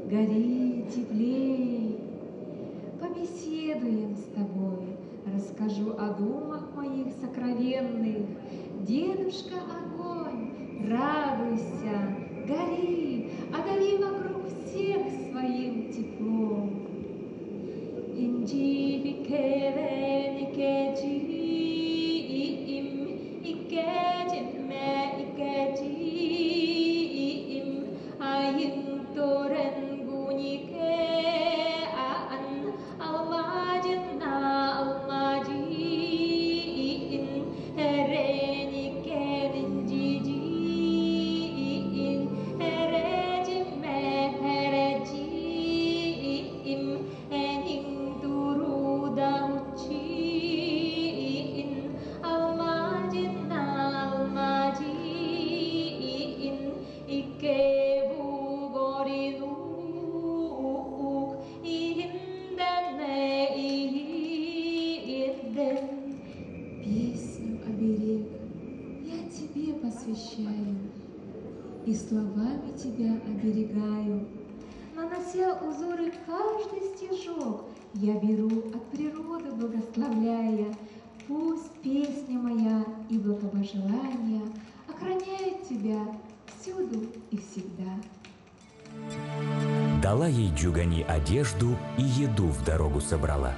гори теплей. Побеседуем с тобой, расскажу о думах моих сокровенных. Дедушка огонь, радуйся, гори, одари вокруг всех своим теплом. Инджи бикевен икеджим, икеджиме икеджим, аюн торен гунике ан алмажина алмажин, эренике инджижин, эреджиме эреджим, энин туруда учин, алмажина алмажин, икеву Песню оберег я тебе посвящаю и словами тебя оберегаю. Нанося узоры каждый стишок, я беру от природы благословляя. Пусть песня моя и благопожелания охраняют тебя всюду и всегда. Дала ей Джугани одежду и еду в дорогу собрала.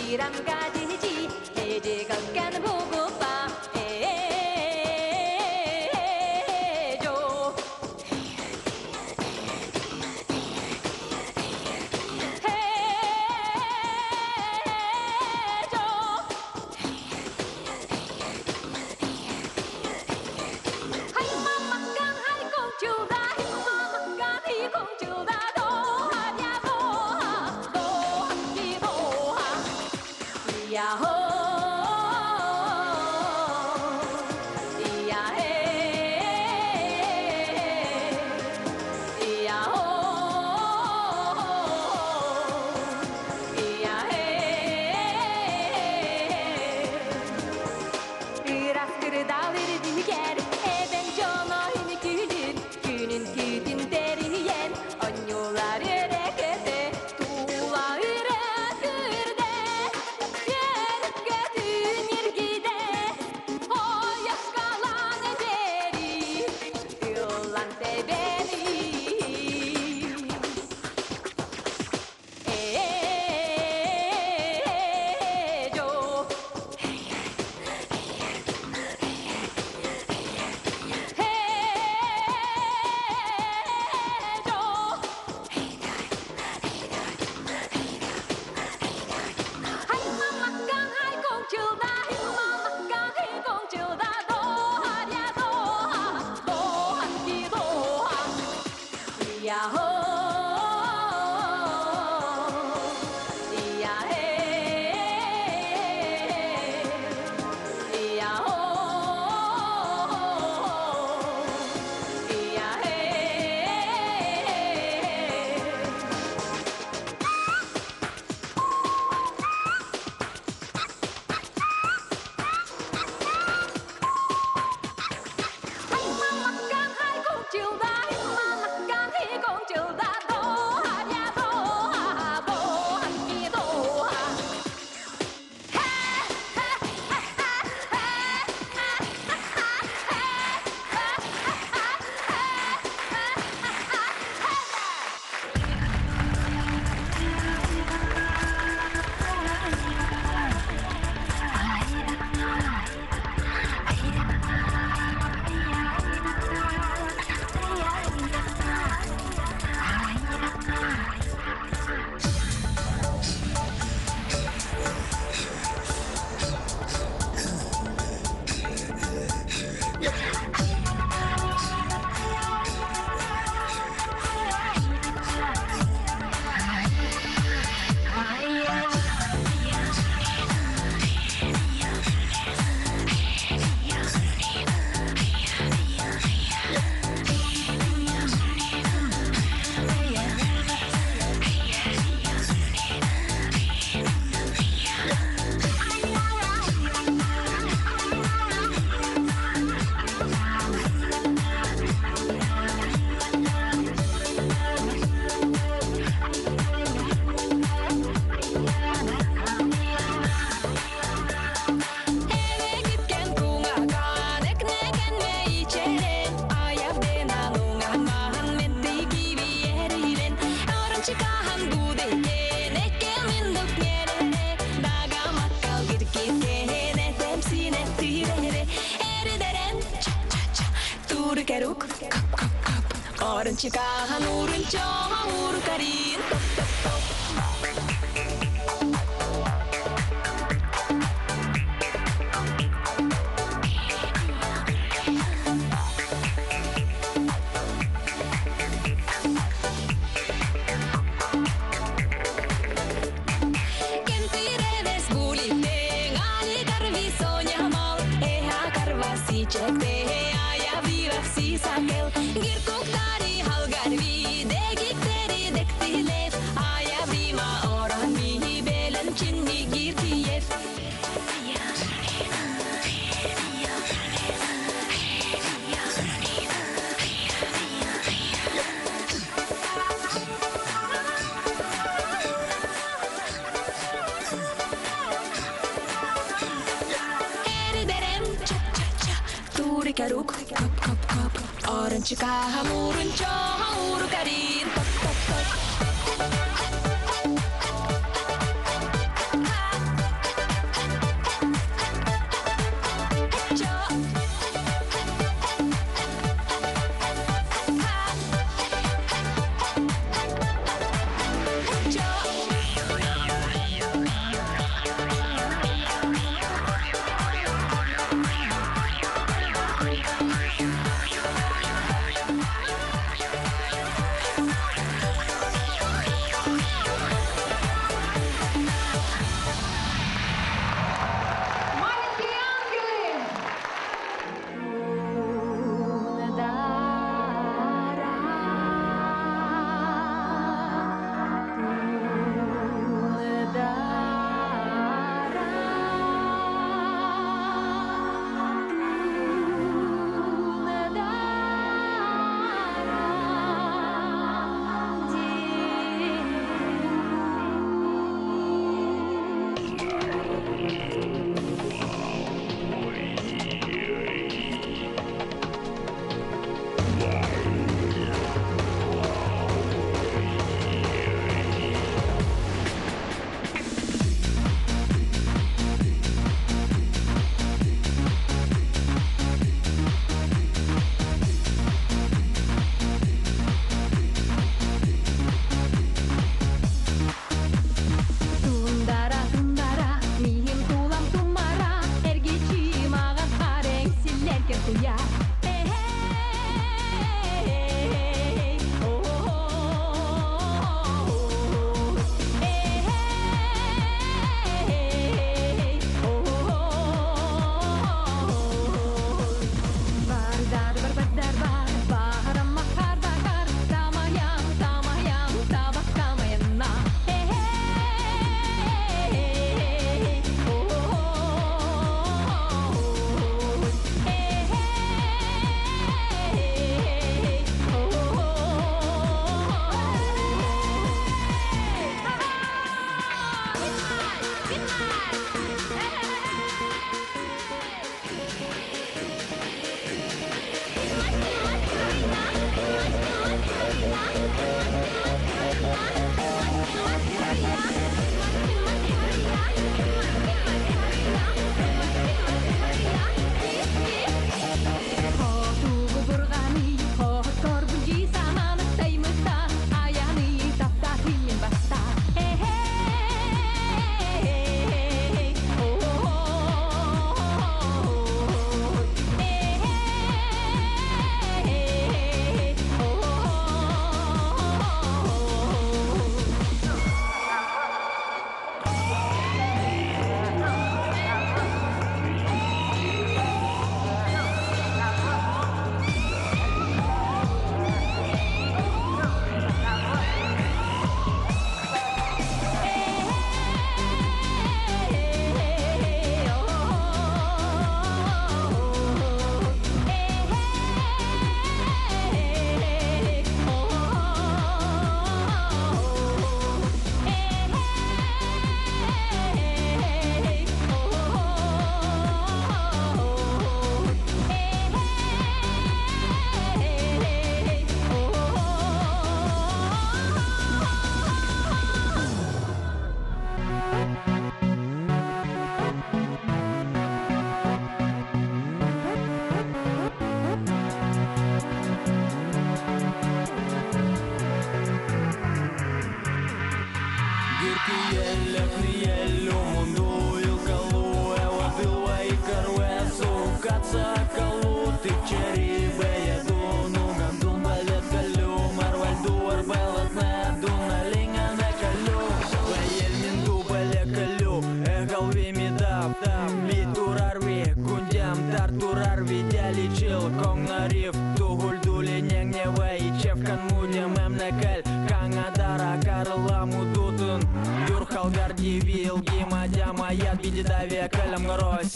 Bilang gadiji, hiji kakkan buku pa, jo. Hai mama kan hai công chủ da, hai mama kan hai công chủ da, do ha ya do ha ki do ha, ya ho. Cikahan urun coha uru karin top top top. Karuk, kap kap kap, orang cikaha murun coha uru karin top top top.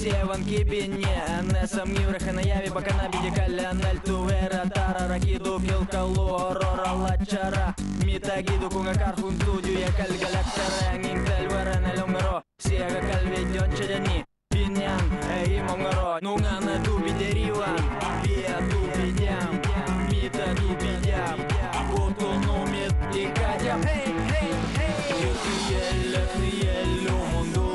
Севан кибине, несам мивреха наяви бакана бидикаля нальтувера тара ракиду килкалу рора лачара митагиду кунга кархун тудю я кальгаляктара нингтел варана ломгаро сиага кальведён чадани пинян имамгаро нунгана дуби дериван бия дубидям мита дубидям бутуну мит дикадям хей хей хей елю мунду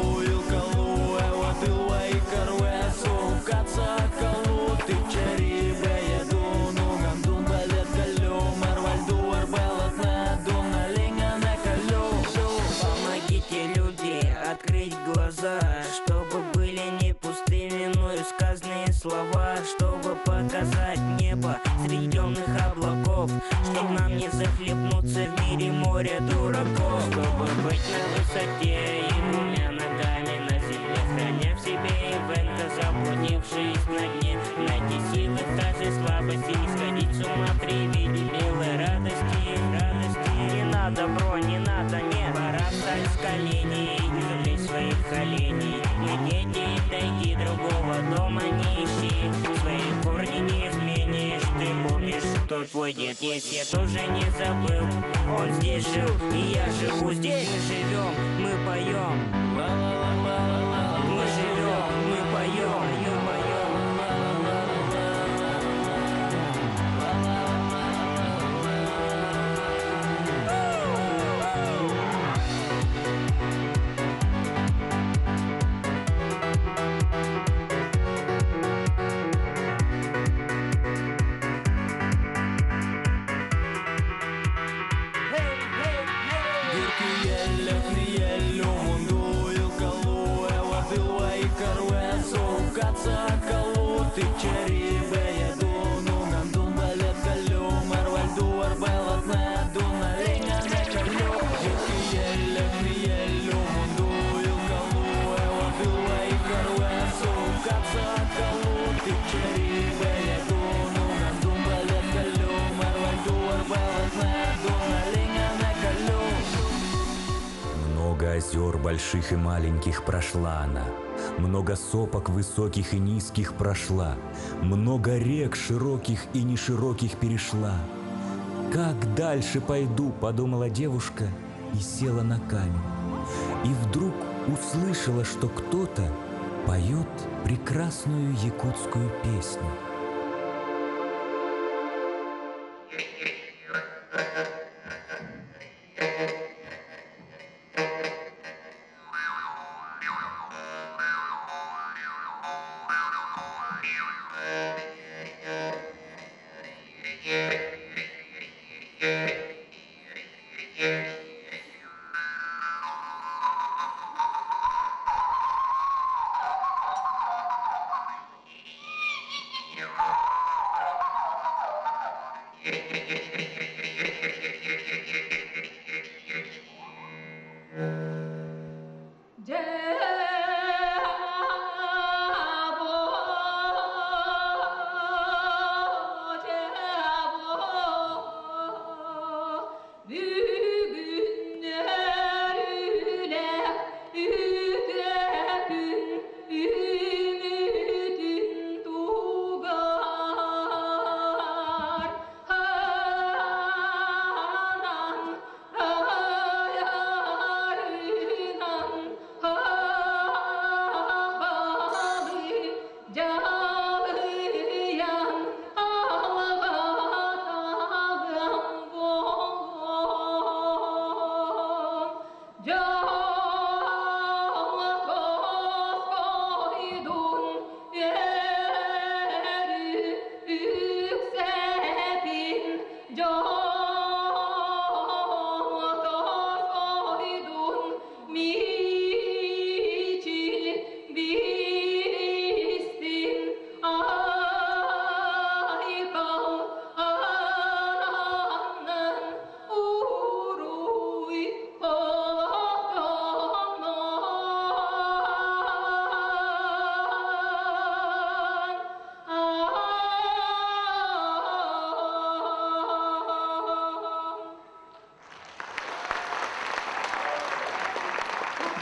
Помогите, люди, открыть глаза, чтобы были не пустыми, но и сказанные слова, чтобы показать небо среди темных облаков, чтоб нам не захлебнуться в мире моря дураков, чтобы быть на высоте и двумя ногами на земле, храня в себе ивента, заблудившись на дне, найти силы в каждой слабости, не сходить с ума при виде белой радости, радости. Не надо, бро, не надо, нет, пора встать с коленей, не жалей своих коленей, не дети, дойди другого дома, не ищи, свои корни не изменишь, ты помнишь, что твой дед есть, я тоже не забыл, он здесь жил, и я живу здесь, мы живем, мы поем, мы живем, мы поем. Много озер больших и маленьких прошла она, много сопок высоких и низких прошла, много рек широких и нешироких перешла. «Как дальше пойду?» — подумала девушка и села на камень. И вдруг услышала, что кто-то поет прекрасную якутскую песню. Büyük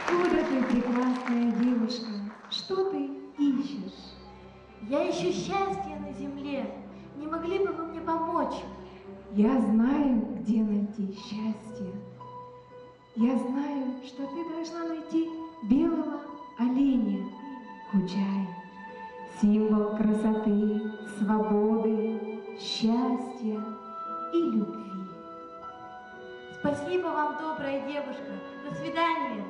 Откуда ты, прекрасная девушка? Что ты ищешь? Я ищу счастье на земле. Не могли бы вы мне помочь? Я знаю, где найти счастье. Я знаю, что ты должна найти белого оленя. Куджай — символ красоты, свободы, счастья и любви. Спасибо вам, добрая девушка. До свидания.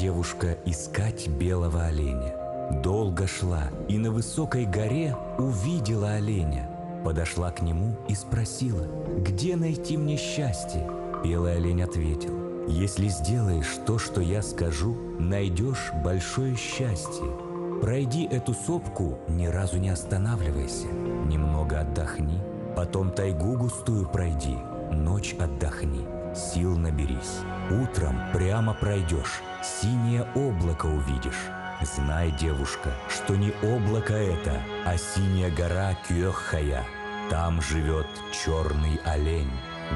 девушка искать белого оленя. Долго шла и на высокой горе увидела оленя. Подошла к нему и спросила: «Где найти мне счастье?» Белый олень ответил: «Если сделаешь то, что я скажу, найдешь большое счастье. Пройди эту сопку, ни разу не останавливайся, немного отдохни, потом тайгу густую пройди, ночь отдохни, сил наберись. Утром прямо пройдешь, синее облако увидишь. Знай, девушка, что не облако это, а синяя гора Кёххая. Там живет черный олень.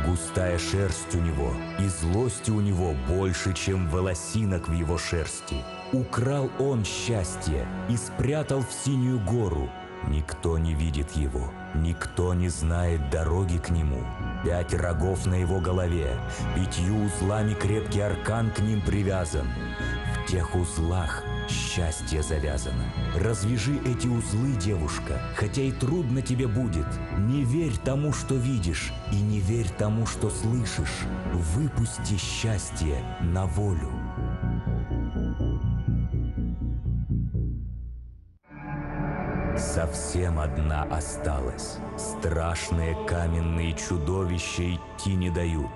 Густая шерсть у него, и злости у него больше, чем волосинок в его шерсти. Украл он счастье и спрятал в синюю гору. Никто не видит его, никто не знает дороги к нему. 5 рогов на его голове, 5 узлами крепкий аркан к ним привязан. В тех узлах счастье завязано. Развяжи эти узлы, девушка, хотя и трудно тебе будет. Не верь тому, что видишь, и не верь тому, что слышишь. Выпусти счастье на волю». Совсем одна осталась. Страшные каменные чудовища идти не дают.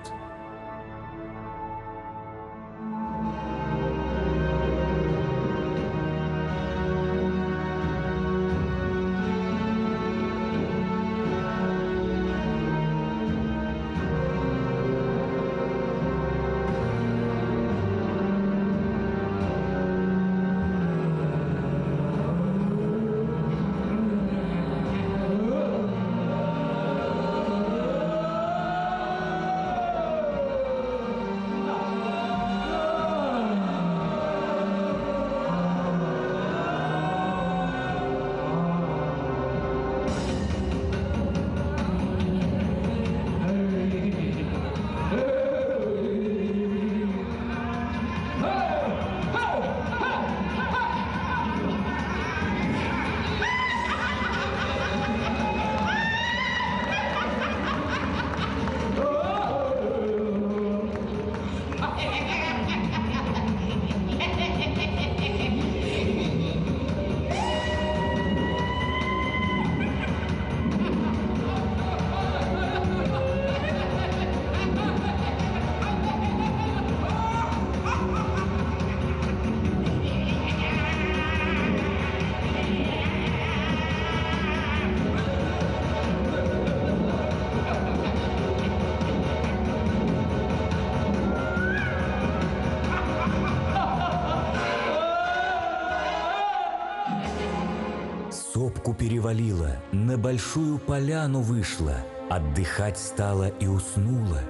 Сопку перевалила, на большую поляну вышла, отдыхать стала и уснула.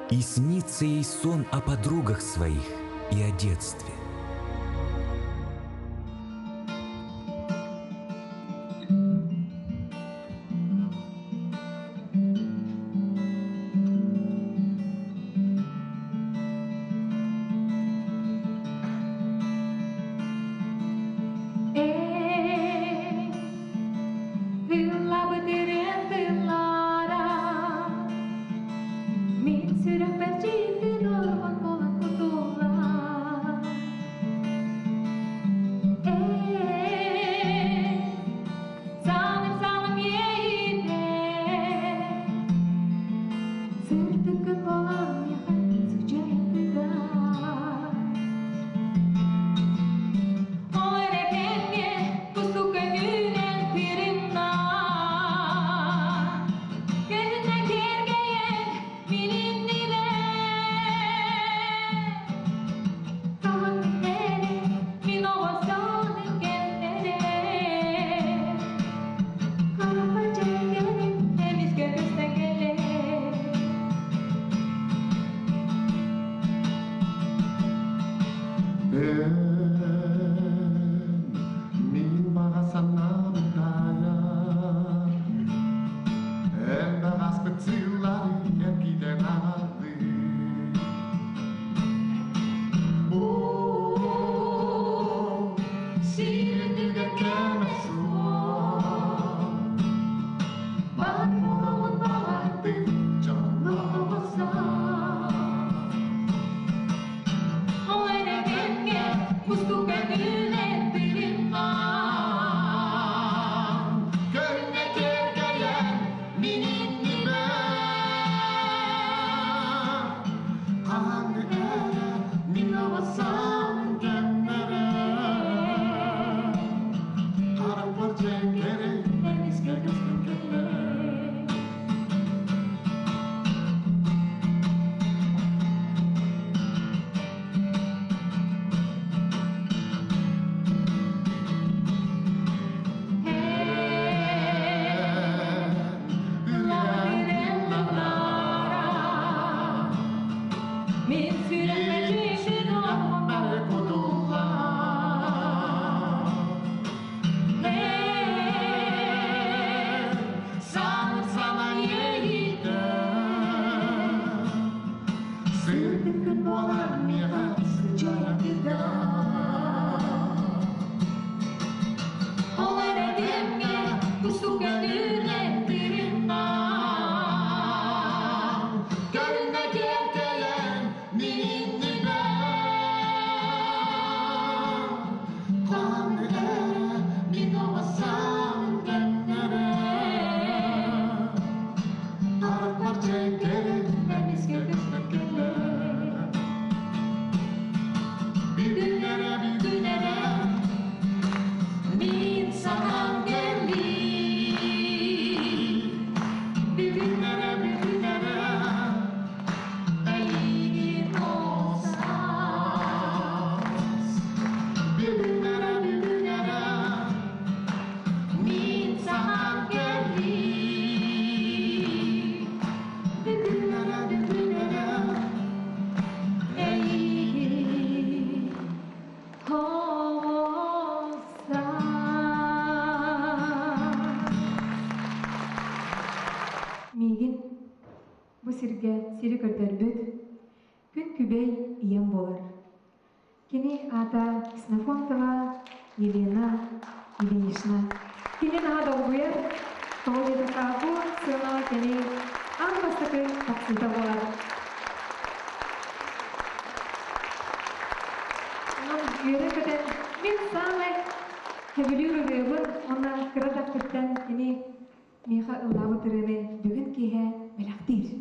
И снится ей сон о подругах своих и о детстве. Min sydämme tyksi tulla. Hei, saanut saman jehitön. Syytetty molemmia Olen etemme, kun suken yhden rinnaan. Käyn kiertelen niin nimään. Kolme erää minua saan kännärään. Arvokseen kenen isketystä keleen. Vittynärä, vittynärä. Min sangangeli. Vittynärä, vittynärä. Ei osas. Vittynärä, vittynärä. Min sangangeli. Vittynärä, vittynärä. Ei Мигин bu sirge siri kötörбүт күн күбей ием болар. Кини ата Ксенофонтова Елена Ильинична. Кини наға долгуя, толгеті қағу сына кини анбастықы тақсыда болар. Onun yürü köten min sağlı hebilürü veybun ona kıradak köten kini Миха ыллабы тырыны бүгін кеһә мелактир.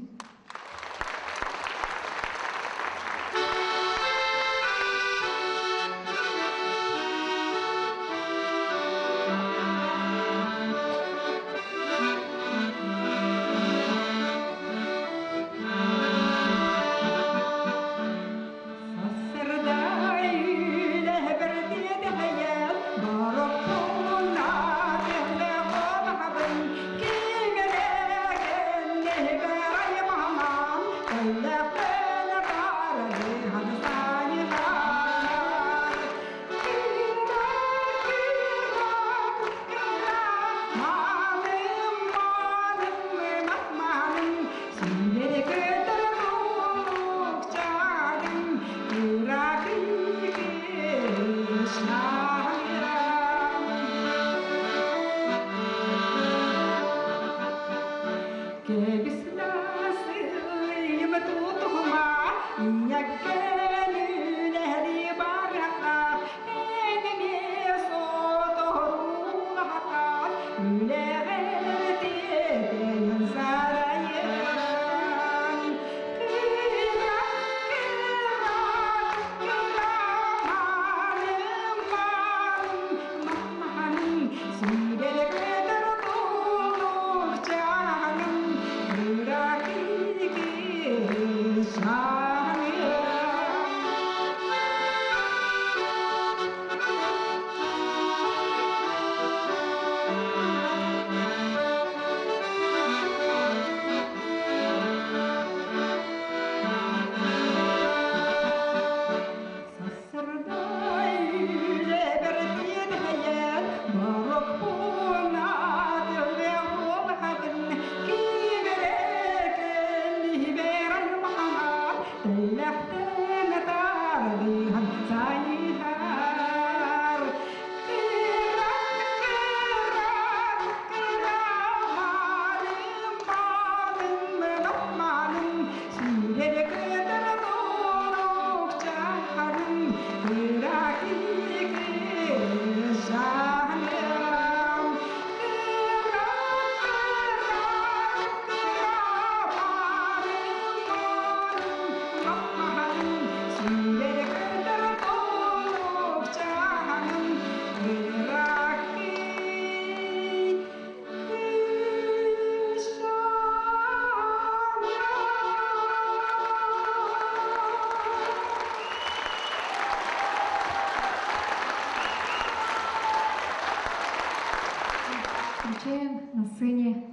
Встречаем на сцене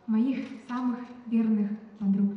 моих самых верных подруг.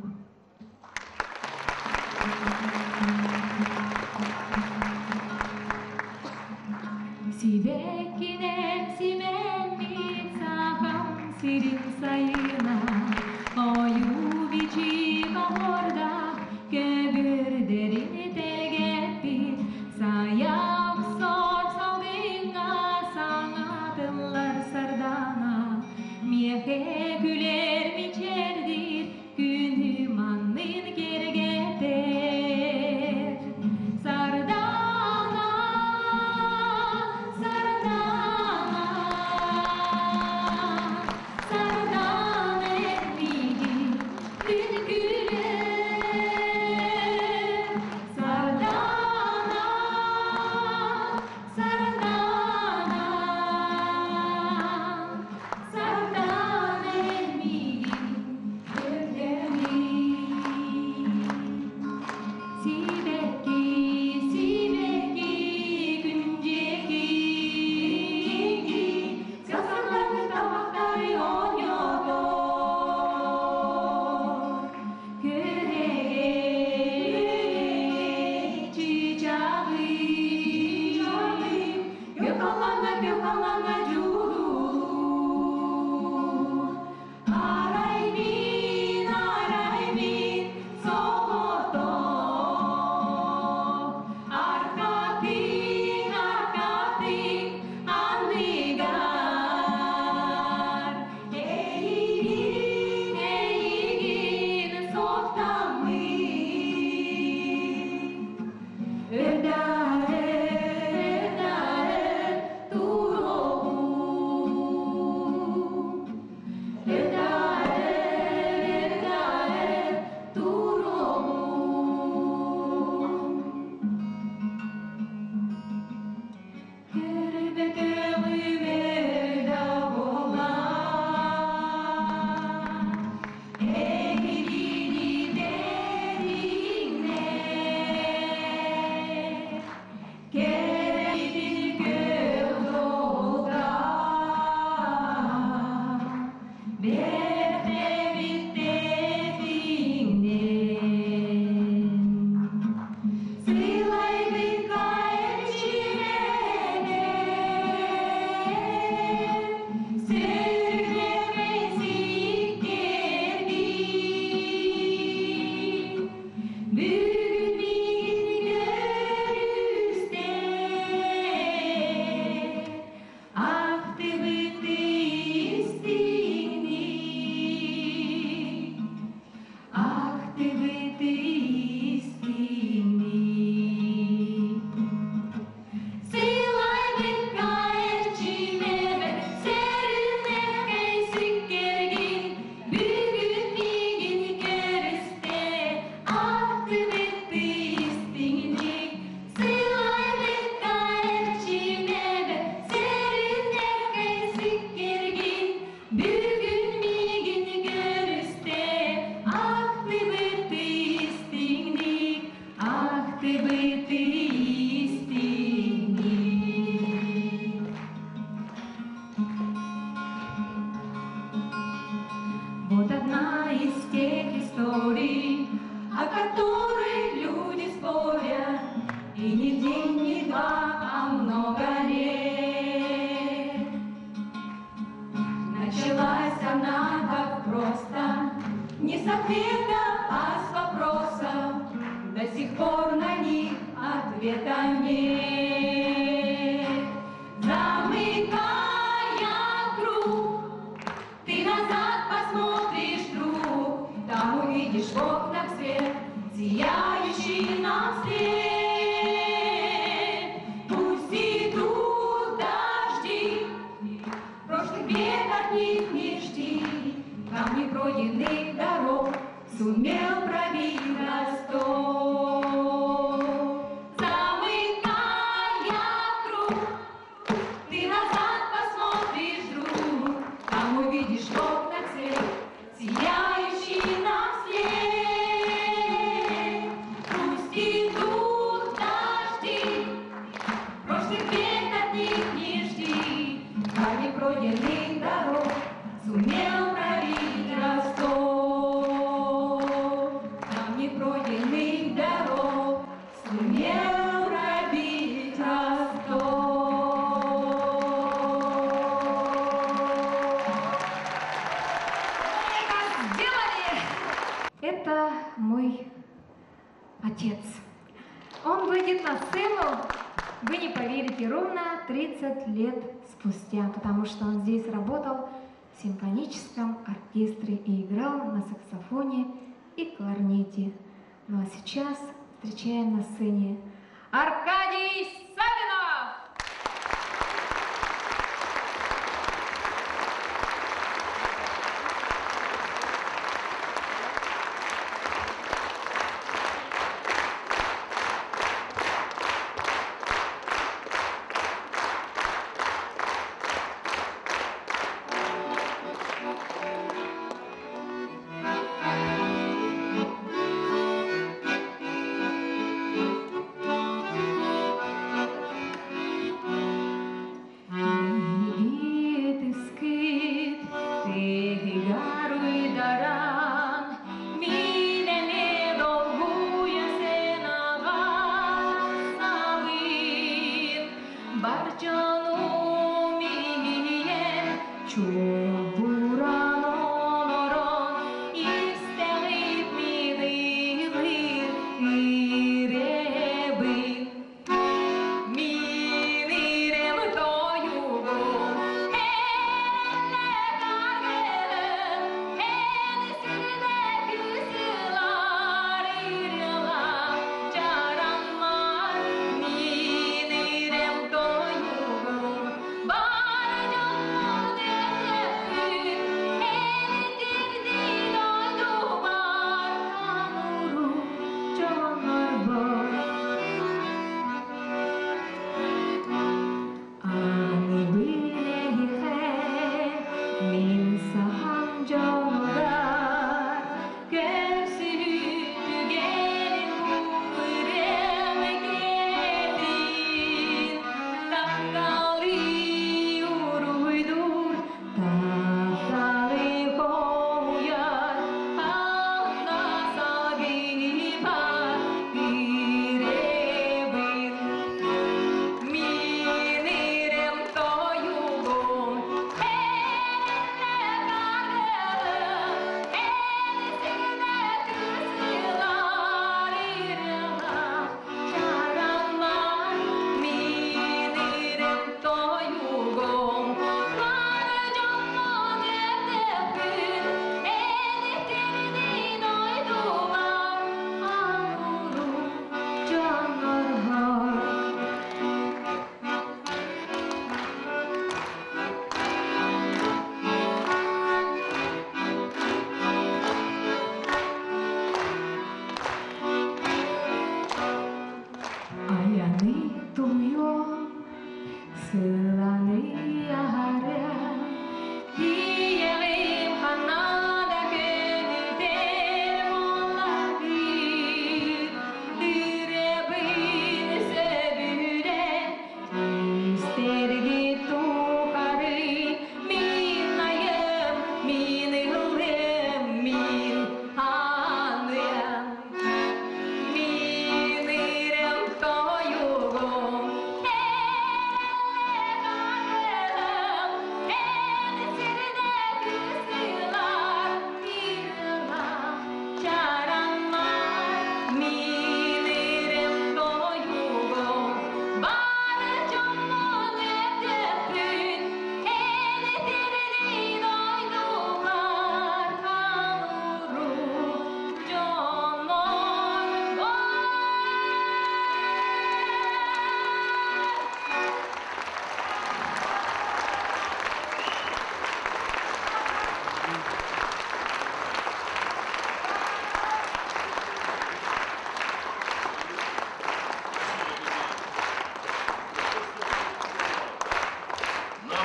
Пройденных дорог. это мой отец. Он выйдет на сцену, вы не поверите, ровно 30 лет спустя, потому что он здесь работал в симфоническом оркестре и играл на саксофоне и кларнете. Ну а сейчас встречаем на сцене Аркадий Савинов!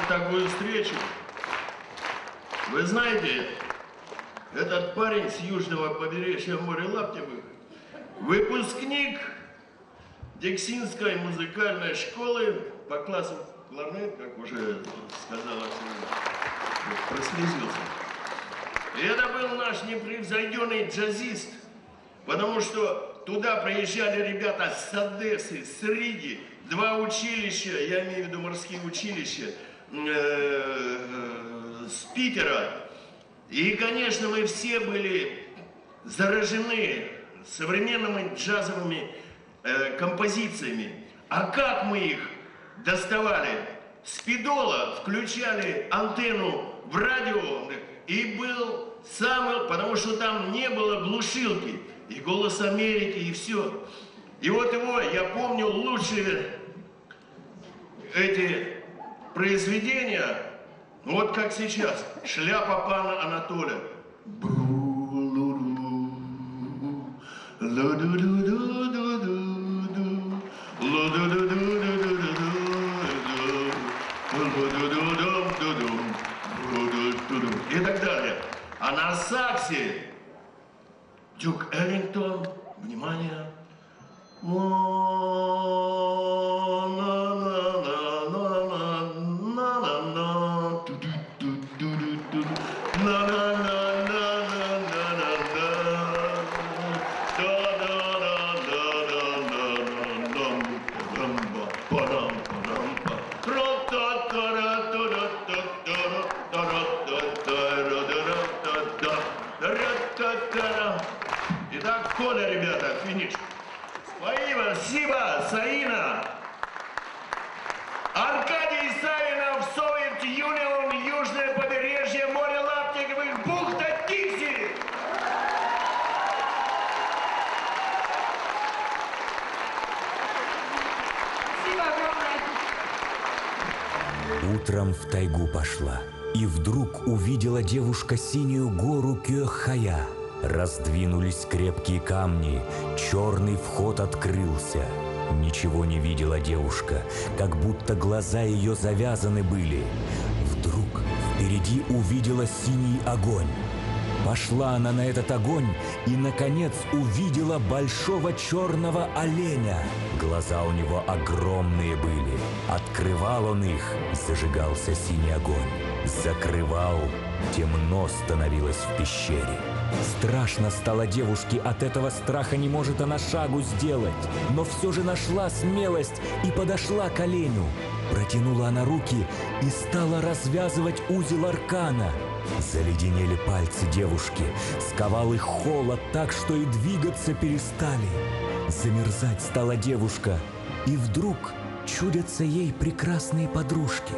Такую встречу. Вы знаете, этот парень с южного побережья моря Лаптевых, выпускник Диксинской музыкальной школы по классу кларнет, как уже сказала, прослезился. И это был наш непревзойденный джазист, потому что туда приезжали ребята с Одессы, с Риги, два училища, я имею в виду морские училища, с Питера. И, конечно, мы все были заражены современными джазовыми композициями. А как мы их доставали? С педола включали антенну в радио, и был самый, потому что там не было глушилки, и «Голос Америки», и все. И вот его, я помню, лучшие эти произведения, вот как сейчас, «Шляпа пана Анатолия». И так далее. А на саксе Дюк Эллингтон, внимание. Итак, Коля, ребята, финиш. Спасибо, Саина. Аркадий Савинов, Совет Юнион, Южное побережье, море Лаптиковых, бухта Дикси. Спасибо огромное. Утром в тайгу пошла, и вдруг увидела девушка синюю гору Кёхая. Раздвинулись крепкие камни, черный вход открылся. Ничего не видела девушка, как будто глаза ее завязаны были. Вдруг впереди увидела синий огонь. Пошла она на этот огонь и, наконец, увидела большого черного оленя. Глаза у него огромные были. Открывал он их, зажигался синий огонь. Закрывал, темно становилось в пещере. Страшно стало девушке, от этого страха не может она шагу сделать. Но все же нашла смелость и подошла к оленю. Протянула она руки и стала развязывать узел аркана. Заледенели пальцы девушки, сковал их холод так, что и двигаться перестали. Замерзать стала девушка, и вдруг чудятся ей прекрасные подружки,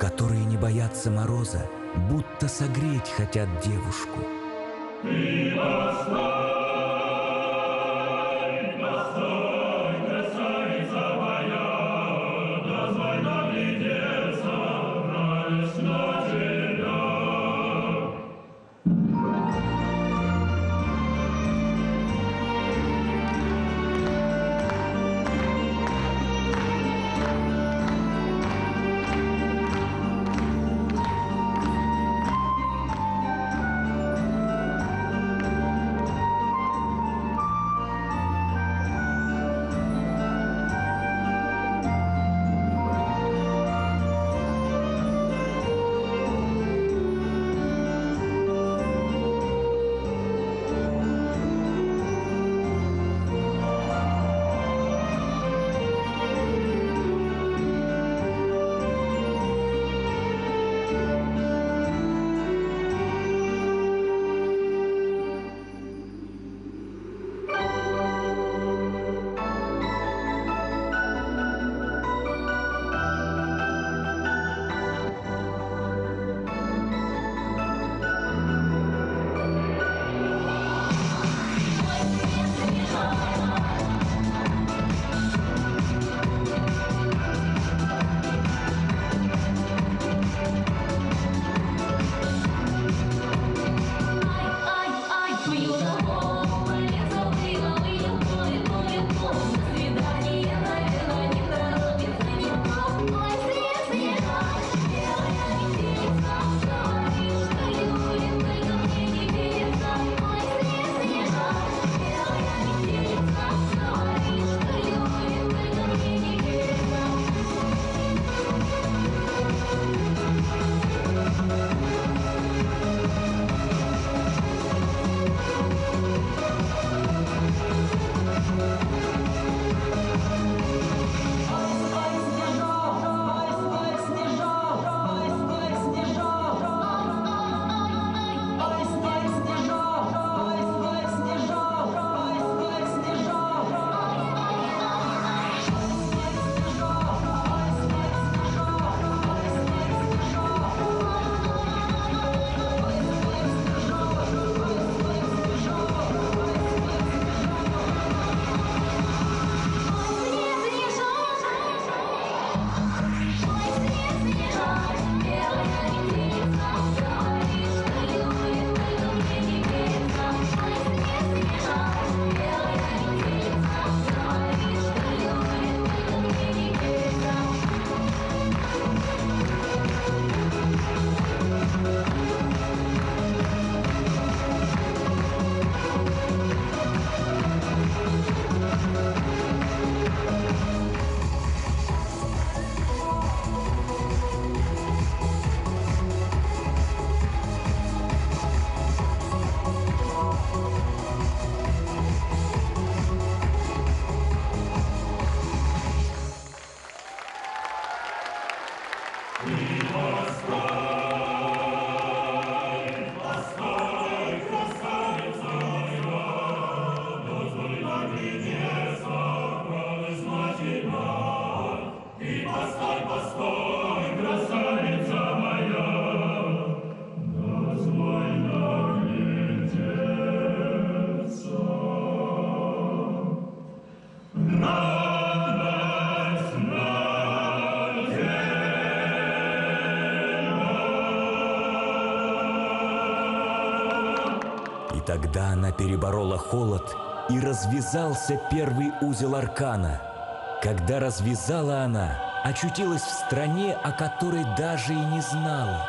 которые не боятся мороза, будто согреть хотят девушку. Ты постой, постой, красавица моя, дозволь наглядеться, нравись на тебя. тогда она переборола холод, и развязался первый узел аркана. Когда развязала она, очутилась в стране, о которой даже и не знала.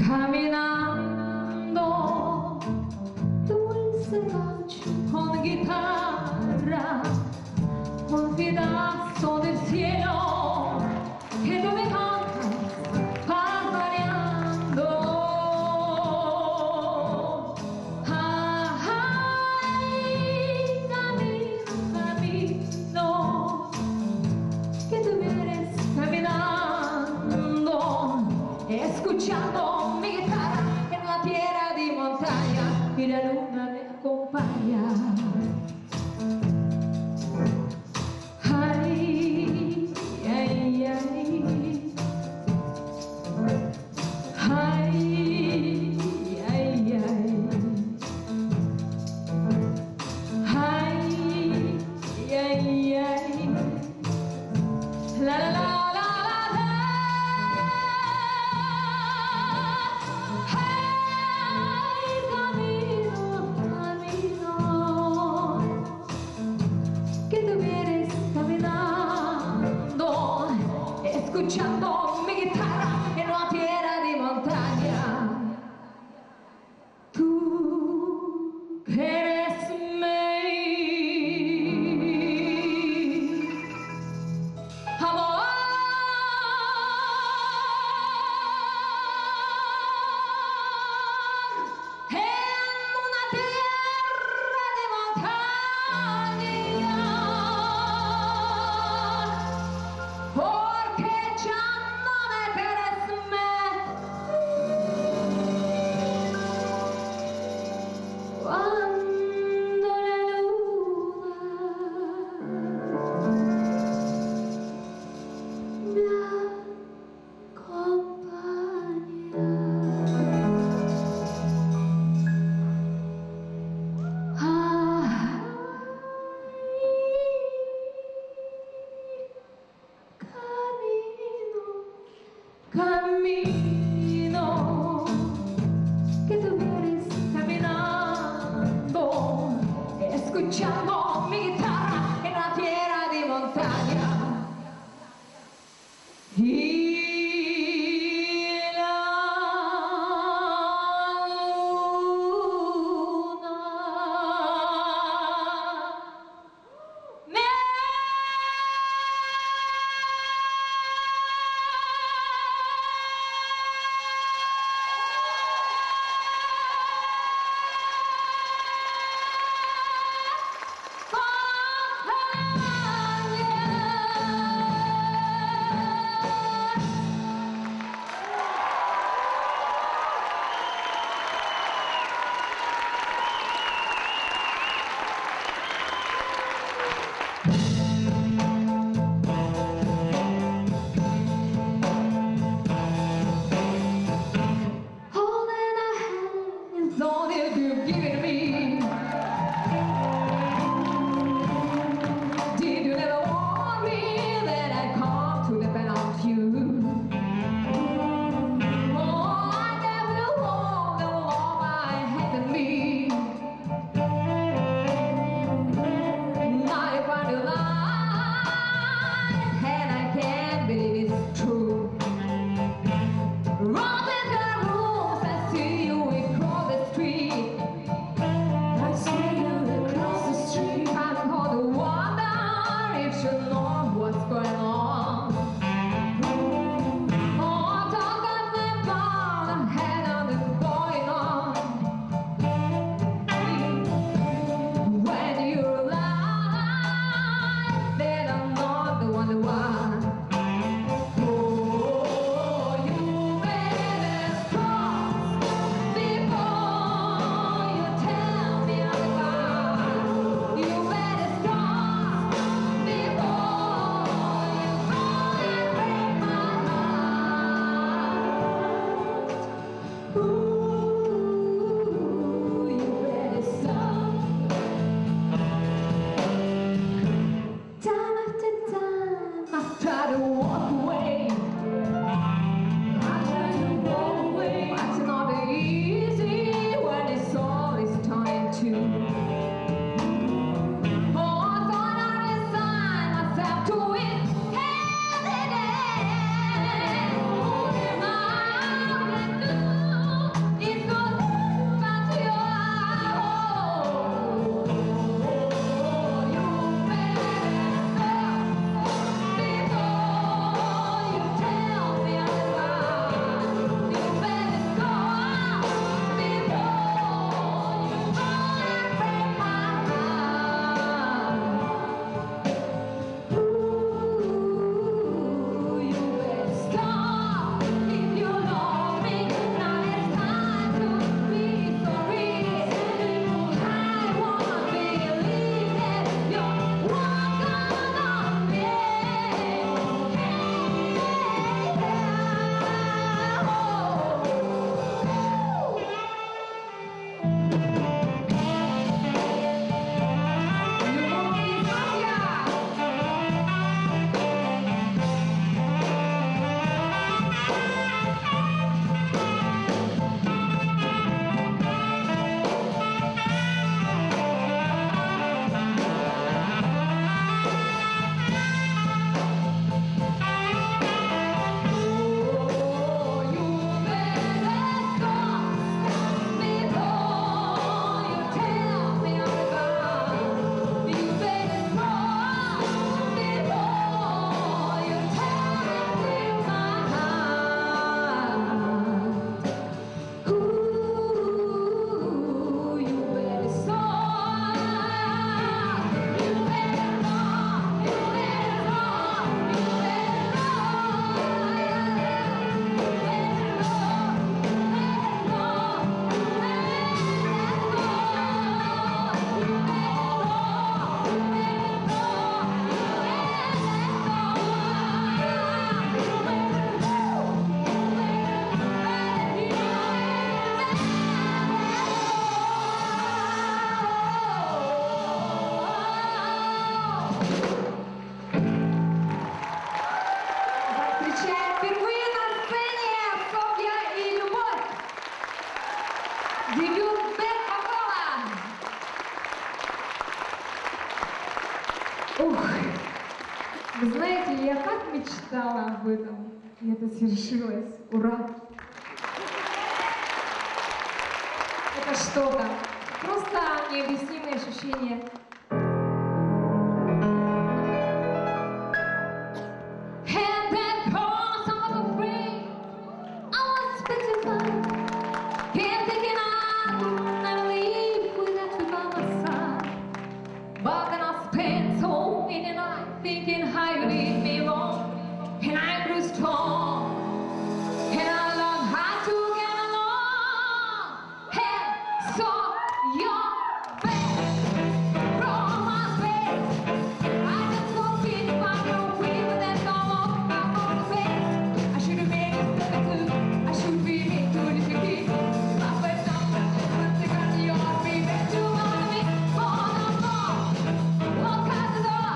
Caminando dulce noche con guitarra, un pedazo del cielo que tú me cantas parpadeando. Ay, camino, que tú vienes caminando, escuchando mi guitarra en la tierra de montaña y la luna me acompaña. Escuchando mi guitarra en una tierra de montaña. Tú eres mi amor. En una tierra de montaña. Porque ya no me quieres más. Cuando la luna me acompaña. Camino, que tú vienes caminando, escuchando mi guitarra en la tierra de montaña. Y la luna me all that you've given me. Did you never warn me that I'd come to depend on you? Oh, I never warned the love I had in me. Now I find a lie, and I can't believe it's true. Run with the rules, I see you across the street. I see you across the street. I'm gonna wonder if you know what's going on. Oh, talk of the ball, head on the going on. When you lie, then I'm not the one who won. Oh, you better stop before you tell me I'm gone. You better stop before you go and break my heart. Ooh, you better stop. Time after time, I try to walk away. I try to walk away, but it's not easy when it's all is turning to. Oh, I thought I resigned myself to it every day. All I can do is go back to your home. You better stop before мечтала об этом, и это свершилось. Ура! Это что-то, просто необъяснимые ощущения. And then cause I was afraid, I was petrified, kept thinking I would never leave without you by my side. But then I spent so many nights thinking how you did me wrong, and I grew strong, and I learned how to get along. Hey, so you're back from my face. I just won't be by no way with that song on my face. I should have made it too. I should be made to live again. My first time, once I got you on me, bet you want me on the floor. Walk out the door.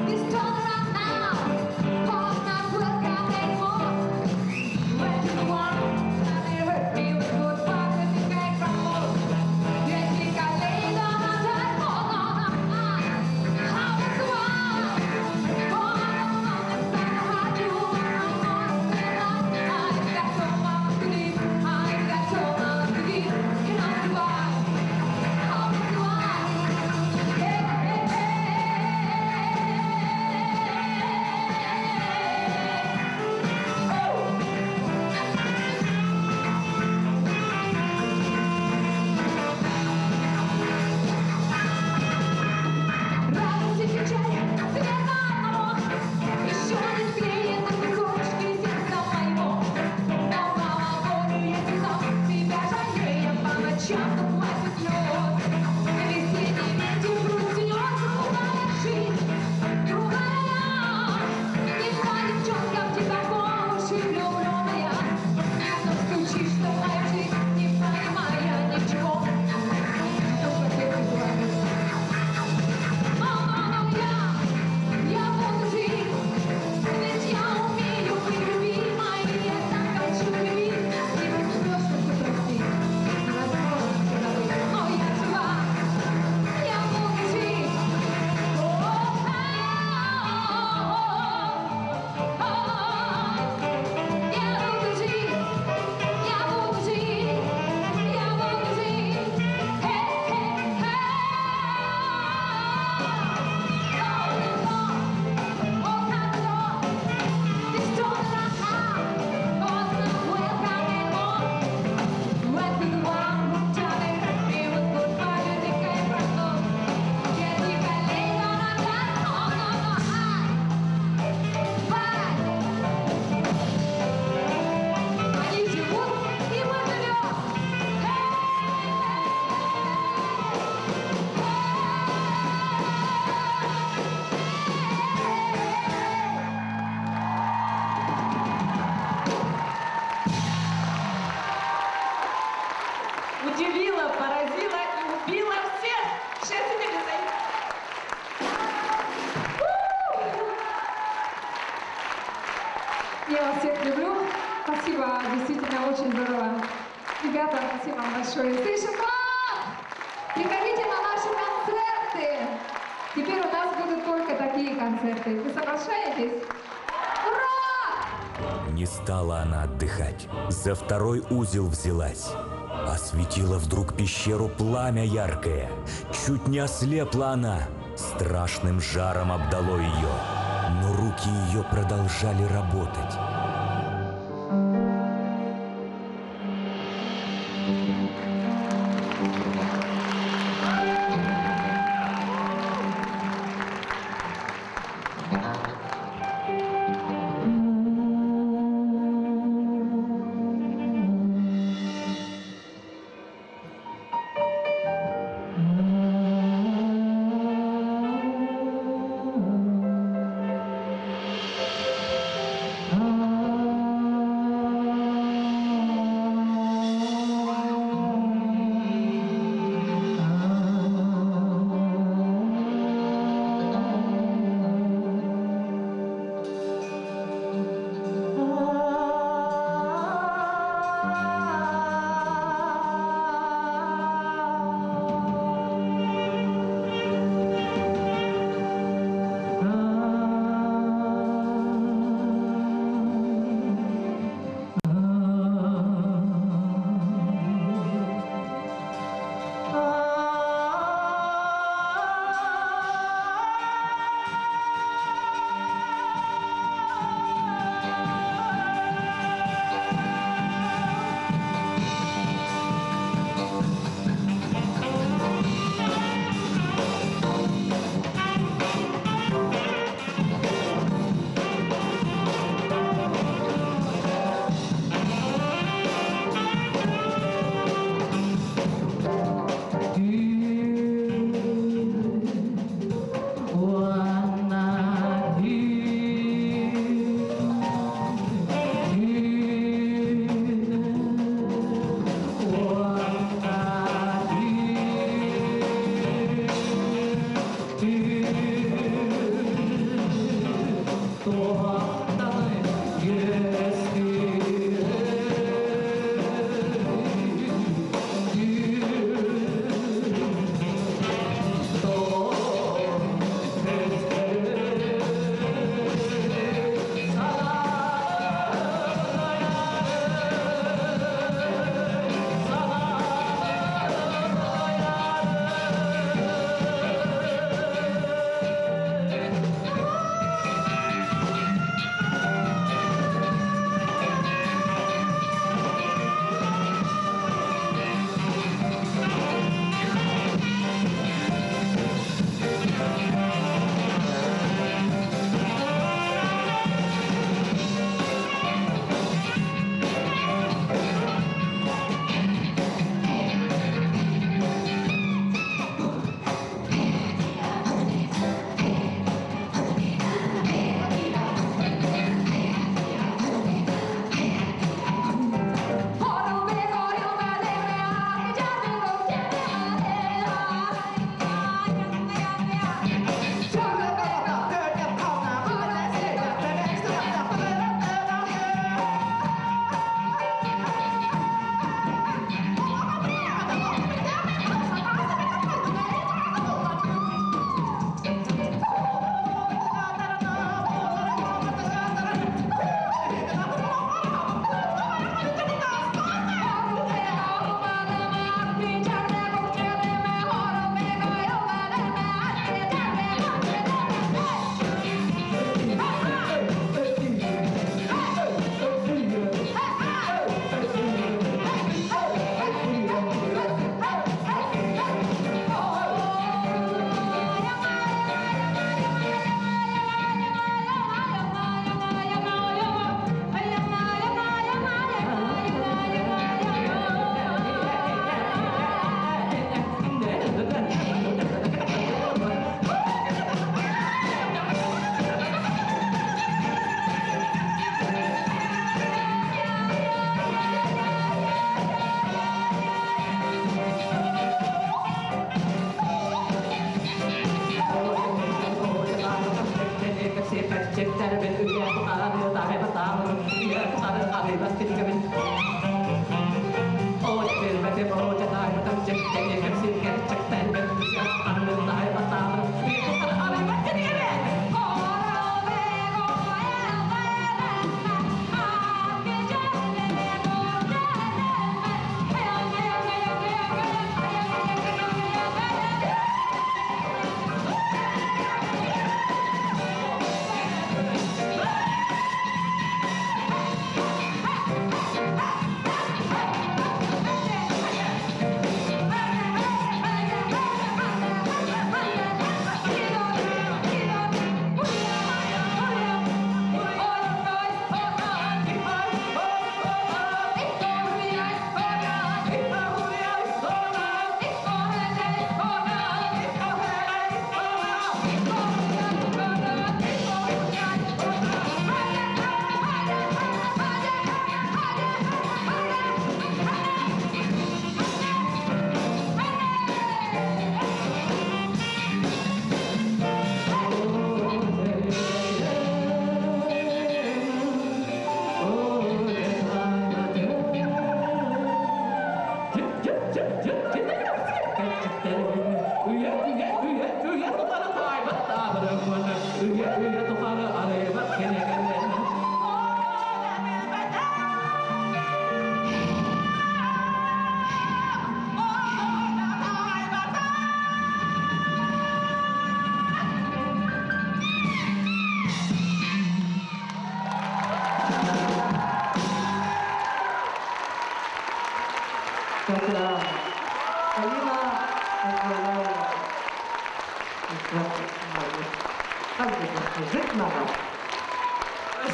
This turn around now. Pause not work out anymore. Where to the one? Now they hurt me with good parts and you can't crumble. Yes, we got laid on our time. Hold on, how was the one? Oh, that's not how you want. I got so much to give. I got so much to give. You know why? How was the one? Hey, hey, hey. Радуйся, печаль, сверху еще не склеен на кусочки сердца моего. Но мало боли, если сам себя жалею по ночам, как мать слез. Весенний ветер грудь нес, другая жизнь, другая я. Не та девчонка в тебя по уши влюбленная. Нежно стучишь, что моя жизнь, не понимая ничего. Только ты говоришь. Я буду жить, ведь я умею быть любимой, и я так хочу любить. Не возьмешь, что прости, невозможно все забыть, но я жива, я буду жить. Я буду жить, я буду жить, я буду жить. Они живут, и мы живем. Удивила, поразила и убила всех. Шесть телевизоров. Я вас всех люблю. Спасибо, действительно очень здорово. Ребята, спасибо вам большое. Station Club! Приходите на наши концерты. Теперь у нас будут только такие концерты. Вы соглашаетесь? Ура! Не стала она отдыхать, за второй узел взялась. Осветила вдруг пещеру пламя яркое. Чуть не ослепла она, страшным жаром обдало ее. Но руки ее продолжали работать. Oh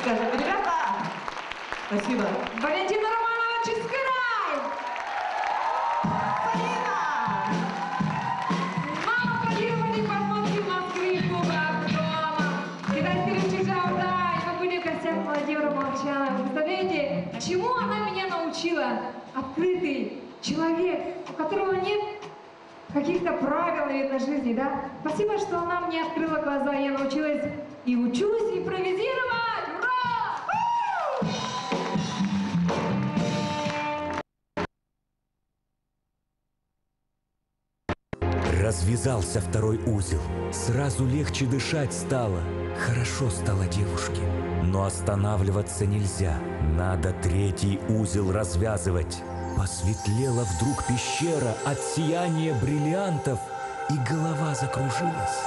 скажем, ребята! Спасибо. Валентина Романова, Чистый рай! Полина! Мама планировали посмотки в Москве и клуба дома. Китайский Чжауда, и мы были в гостях Владимира Молчанова. Вы представляете, чему она меня научила? Открытый человек, у которого нет каких-то правил, наверное, жизни, да? Спасибо, что она мне открыла глаза, я научилась и учусь импровизировать! Ура! Развязался второй узел. Сразу легче дышать стало. Хорошо стало девушке. Но останавливаться нельзя. Надо третий узел развязывать. Посветлела вдруг пещера от сияния бриллиантов, и голова закружилась.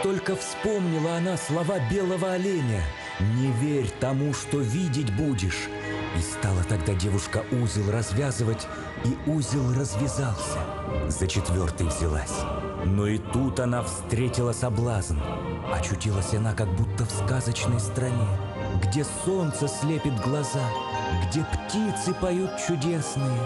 Только вспомнила она слова белого оленя: «Не верь тому, что видеть будешь». И стала тогда девушка узел развязывать, и узел развязался. За четвертый взялась. Но и тут она встретила соблазн. Очутилась она как будто в сказочной стране, где солнце слепит глаза, где птицы поют чудесные.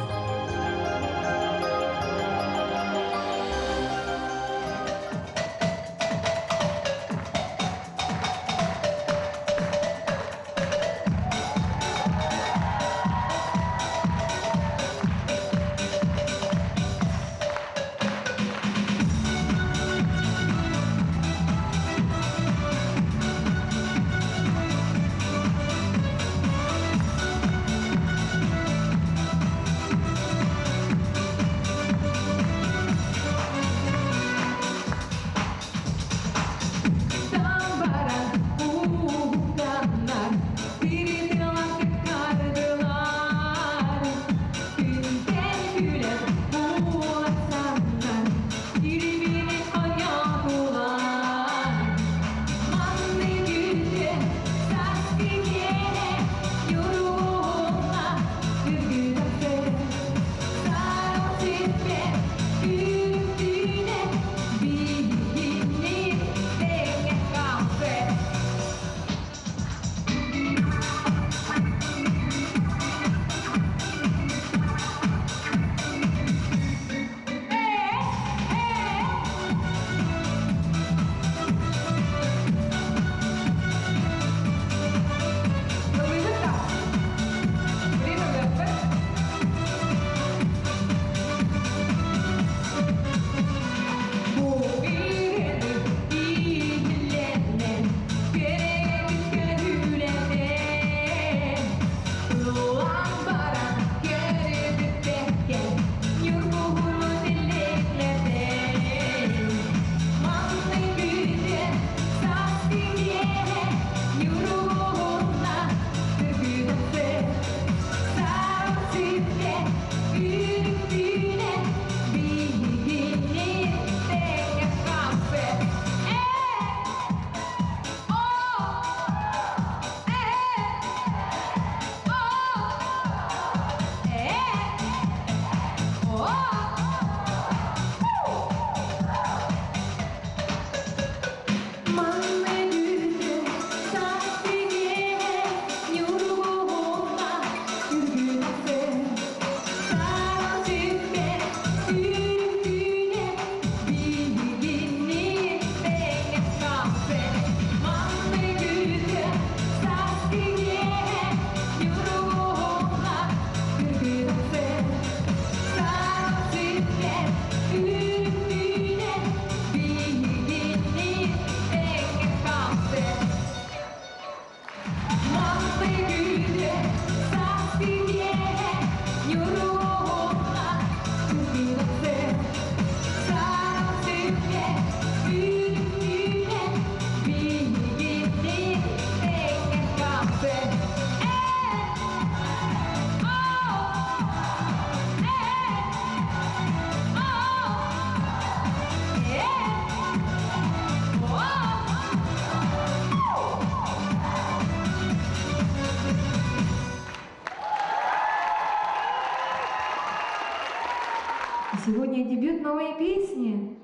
И сегодня дебют новой песни.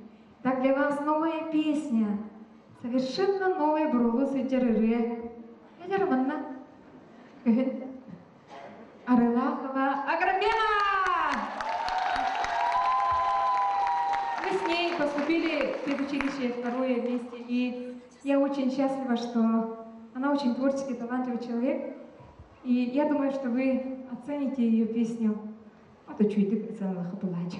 Так для вас новая песня. Совершенно новая брулусы джерыре. Ядерманна. Арылахова Аграбена! Мы с ней поступили в педучилище второе вместе, и я очень счастлива, что она очень творческий, талантливый человек. И я думаю, что вы оцените ее песню. А то чуть ты целых облачь.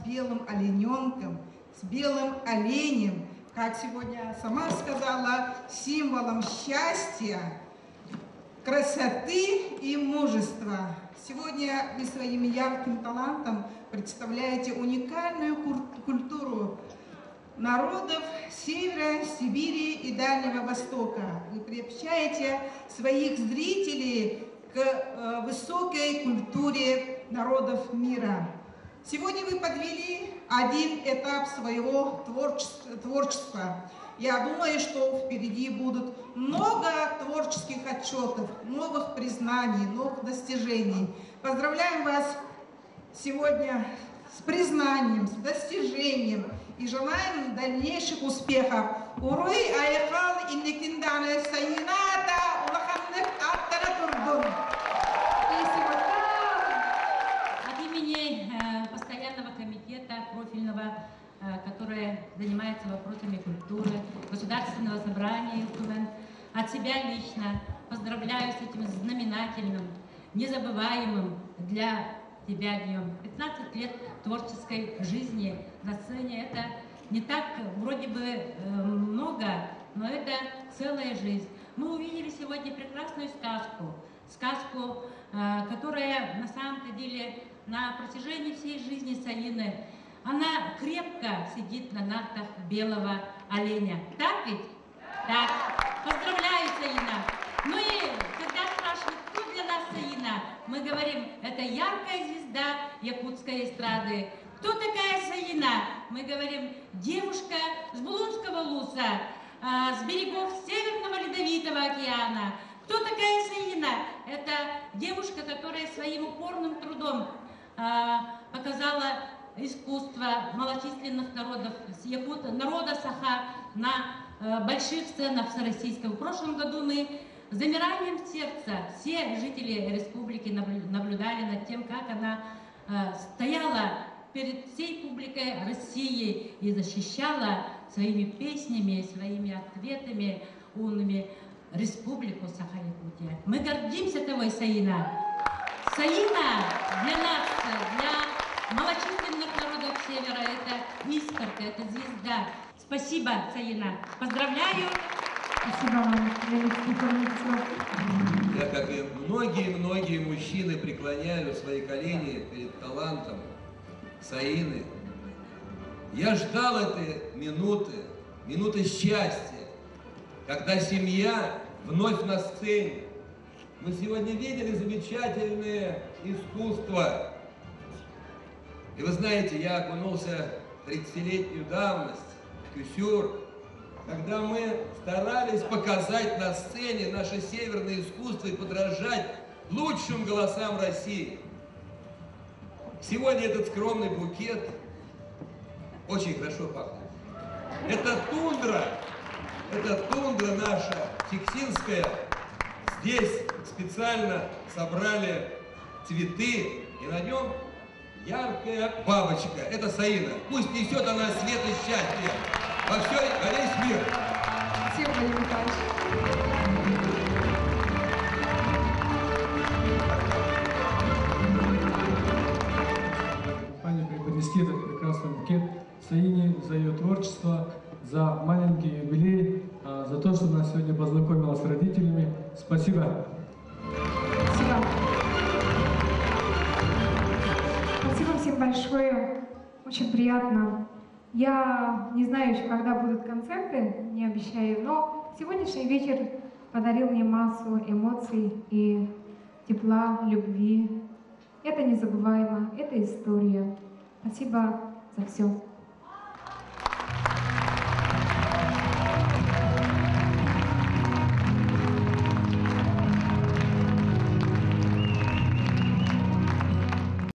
белым олененком, с белым оленем, как сегодня сама сказала, символом счастья, красоты и мужества. Сегодня вы своим ярким талантом представляете уникальную культуру народов Севера, Сибири и Дальнего Востока. Вы приобщаете своих зрителей к высокой культуре народов мира. Сегодня вы подвели один этап своего творчества. Я думаю, что впереди будут много творческих отчетов, новых признаний, новых достижений. Поздравляем вас сегодня с признанием, с достижением и желаем дальнейших успехов. Уруй айхал иннекиндане сайната улаханнек аттара турдун. От имени постоянного комитета профильного, который занимается вопросами культуры, Государственного собрания инструмент, от себя лично поздравляю с этим знаменательным, незабываемым для тебя днем. 15 лет творческой жизни на сцене — это не так вроде бы много, но это целая жизнь. Мы увидели сегодня прекрасную сказку, которая на самом-то деле на протяжении всей жизни Саины, она крепко сидит на нартах белого оленя. Так ведь? Так. Поздравляю, Саина. Ну и когда спрашивают, кто для нас Саина, мы говорим, это яркая звезда якутской эстрады. Кто такая Саина? Мы говорим, девушка с Булунского луса, с берегов Северного Ледовитого океана. Кто такая Саина? Это девушка, которая своим упорным трудом показала искусство малочисленных народов, народа Саха на больших сценах всероссийского. В прошлом году мы с замиранием сердца, все жители республики наблюдали над тем, как она стояла перед всей публикой России и защищала своими песнями, своими ответами умными республику Саха-Якутия. Мы гордимся тобой, Саина. Саина для нас, для малочисленных народов Севера, это искорка, это звезда. Спасибо, Саина. Поздравляю. Спасибо вам. Я, как и многие мужчины, преклоняю свои колени перед талантом Саины. Я ждал этой минуты счастья, когда семья вновь на сцене. Мы сегодня видели замечательное искусство. И вы знаете, я окунулся в 30-летнюю давность, кюсюр, когда мы старались показать на сцене наше северное искусство и подражать лучшим голосам России. Сегодня этот скромный букет очень хорошо пахнет. Это тундра наша, тиксинская. Здесь специально собрали цветы, и на нем яркая бабочка. Это Саина. Пусть несет она свет и счастье во весь мир. Спасибо, Владимир Михайлович. Пане преподнести этот прекрасный букет Саине за ее творчество, за маленький юбилей, за то, что нас сегодня познакомила с родителями. Спасибо. Спасибо. Спасибо всем большое. Очень приятно. Я не знаю еще, когда будут концерты, не обещаю, но сегодняшний вечер подарил мне массу эмоций и тепла, любви. Это незабываемо, это история. Спасибо за все.